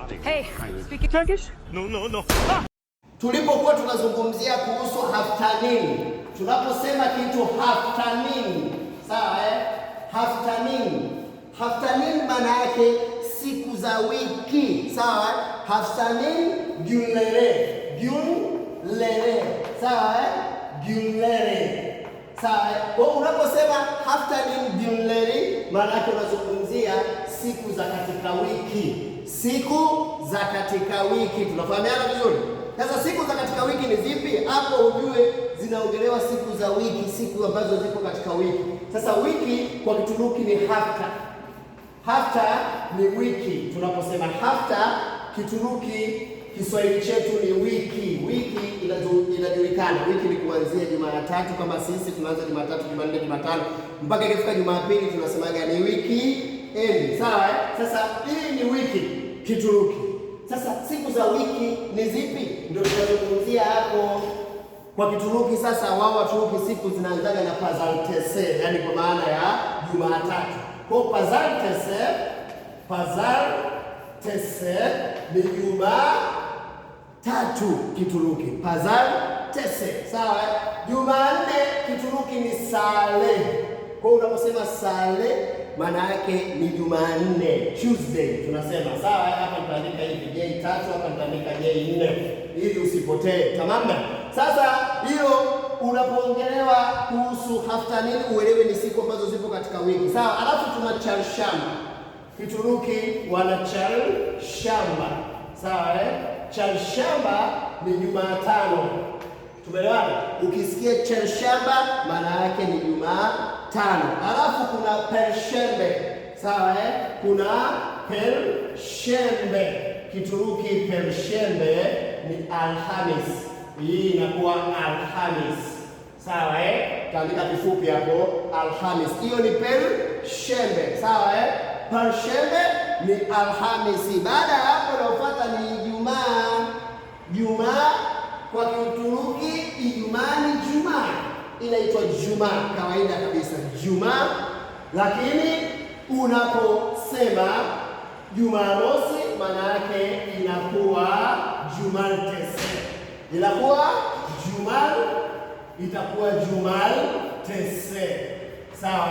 Hey, speaking Turkish? No. Tulipokuwa tunazungumzia kuhusu haftanin, tunaposema kitu haftanin, sawa Haftanin maana yake siku za wiki, sawa Haftanin günleri, sawa günleri, sawa. Kwa unaposema haftanin günleri maana yake unazungumzia siku za katika wiki, tunafahamiana vizuri. Sasa siku za katika wiki ni zipi? Hapo ujue zinaongelewa siku za wiki, siku ambazo ziko katika wiki. Sasa wiki kwa Kituruki ni hafta. Hafta ni wiki. Tunaposema hafta Kituruki, Kiswahili chetu ni wiki. Wiki inajulikana. Wiki ni kuanzia Jumatatu, kama sisi tunaanza Jumatatu, Jumanne, Jumatano mpaka ikifika Jumapili tunasemaga ni wiki endi. Sawa Sasa hii ni wiki Kituruki. Sasa siku za wiki ni zipi? Ndio tunazungumzia hapo kwa Kituruki. Sasa wao Waturuki siku zinaanzaga na pazartesi, yani kwa maana ya Jumatatu. Kwa pazartesi ni Jumatatu Kituruki. Pazartesi, sawa Jumanne Kituruki ni Sale. Kwa unaposema Sale maana yake ni Jumanne, Tuesday tunasema, sawa. Hapa nitaandika hivi J3, hapa nitaandika J4 ili usipotee. Tamam. Sasa hiyo unapoongelewa kuhusu haftanin uelewe ni siku ambazo zipo katika wiki, sawa. Alafu tuna çarşamba. Kituruki wana çarşamba, sawa Çarşamba ni Jumatano. Tumeelewana? Ukisikia çarşamba maana yake ni Jumatano. Alafu kuna perşembe, sawa kuna perşembe. Kituruki perşembe ni Alhamis. Hii inakuwa Alhamis, sawa Taandika kifupi hapo Alhamis. Hiyo ni perşembe, sawa Perşembe ni Alhamisi. Baada ya hapo inayofuata ni Ijumaa. Kwa Kituruki Ijumaa ni Jumaa, inaitwa Jumaa kawaida kabisa, Jumaa. Lakini unaposema Jumamosi maana yake inakuwa Jumaltesi, itakuwa Jumaltesi, sawa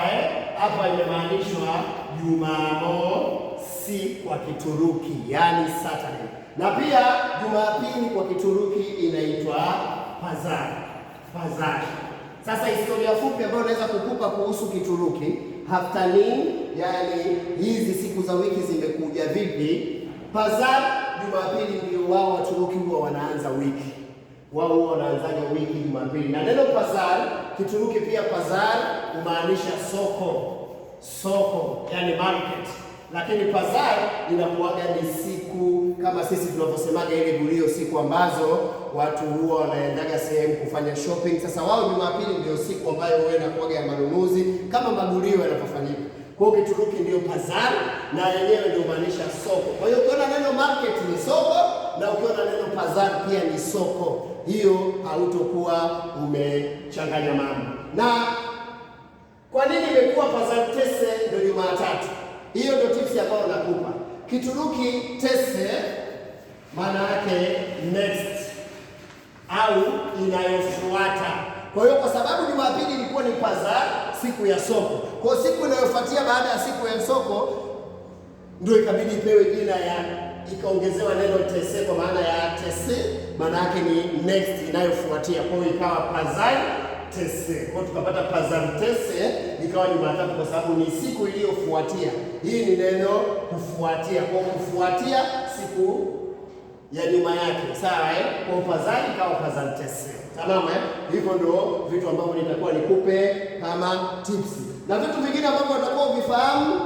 Hapa imemaanishwa Jumamosi kwa Kituruki, yani Saturday. Na pia Jumapili kwa Kituruki inaitwa Pazar. Sasa historia fupi ambayo naweza kukupa kuhusu Kituruki haftanin, yani hizi siku za wiki zimekuja vipi. Pazar, Jumapili ndio wao Waturuki huwa wanaanza wiki. Wao huwa wanaanzaga wiki Jumapili. Na neno pazar Kituruki pia pazar humaanisha soko, yani market. Lakini pazar inakuwaga ni siku kama sisi tunavyosemaga ile gulio, siku ambazo watu huwa wanaendaga sehemu kufanya shopping. Sasa wao Jumapili ndio siku ambayo huwa inakuwaga ya manunuzi kama magulio yanapofanyika. Kwa hiyo Kituruki ndio pazar na yenyewe ndio maanisha soko. Kwa hiyo ukiona neno market ni soko na ukiona neno pazar pia ni soko, hiyo hautokuwa umechanganya mambo. Na kwa nini imekuwa pazartesi ndio Jumatatu? Hiyo ndio tips ambayo nakupa. Kituruki tese maana yake next au inayofuata. Kwa hiyo kwa sababu Jumapili ilikuwa ni pazar, siku ya soko, kwa siku inayofuatia baada ya siku ya soko ndio ikabidi ipewe jina ikaongezewa neno tese, kwa maana ya tese maana yake ni next, inayofuatia. Kwa hiyo ikawa pazar tese. Kwa tukapata pazartesi ikawa Jumatatu kwa sababu ni siku iliyofuatia. Hii ni neno kufuatia, kwa kufuatia siku ya nyuma yake, sawa Kwa pazar ikawa pazartesi. Tamam Hivyo ndio vitu ambavyo nitakuwa nikupe kama tips. Na vitu vingine ambavyo utakuwa uvifahamu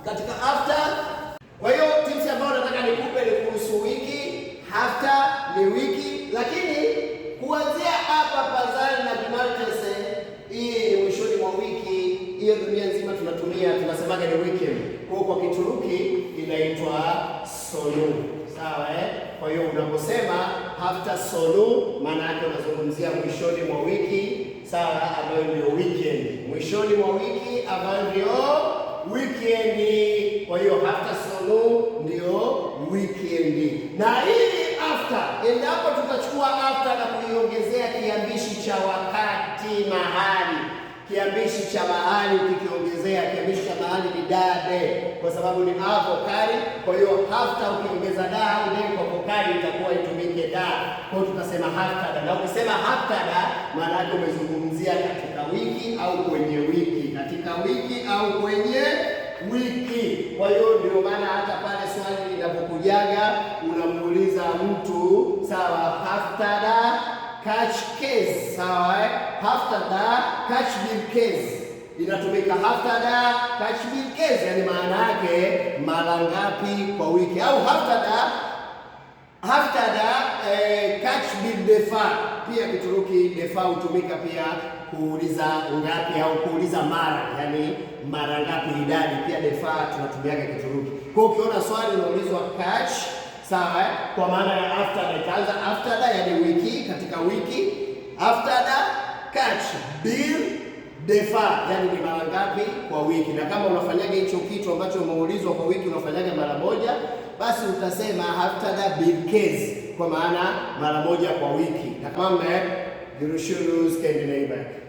katika after. Kwa hiyo tips ambayo nataka nikupe ni kuhusu wiki. After ni wiki, lakini kuanzia hapa pazar na Jumaltesi, hii ni mwishoni mwa wiki. Hiyo dunia nzima tunasemaga ni weekend. Kwa Kituruki inaitwa sonu, sawa Kwa hiyo unaposema after sonu maana yake unazungumzia mwishoni mwa wiki, sawa, ambayo ndio weekend. Mwishoni mwa wiki ambayo ndio weekend. Kwa hiyo after sonu afternoon ndio weekend. Na hii after, endapo tutachukua after na kuiongezea kiambishi cha wakati, mahali. Kiambishi cha mahali ukikiongezea, kiambishi cha mahali ni dade, kwa sababu ni avokali. Kwa hiyo after ukiongeza da au de kwa vokali itakuwa itumike da. Kwa hiyo tutasema after da. Na ukisema after da, maana yake umezungumzia katika wiki au kwenye wiki, katika wiki au kwenye wiki. Kwa hiyo ndio maana hata pale swali linapokujaga unamuuliza mtu, sawa, after da catch case, sawa, after da catch bill case inatumika, after da catch bill case, yani maana yake mara ngapi kwa wiki, au after da catch bill defa. Pia Kituruki defa hutumika pia kuuliza ngapi au kuuliza mara, yani mara ngapi, idadi. Pia defa tunatumiaga Kituruki. Kwa ukiona swali unaulizwa catch, sawa, kwa maana ya after da, itaanza after da yani wiki, katika wiki. After da catch bill defa, yani ni mara ngapi kwa wiki. Na kama unafanyaga hicho kitu ambacho umeulizwa kwa wiki unafanyaga mara moja, basi utasema after da bill case, kwa maana mara moja kwa wiki. Na kama görüşürüz, kendine iyi bak.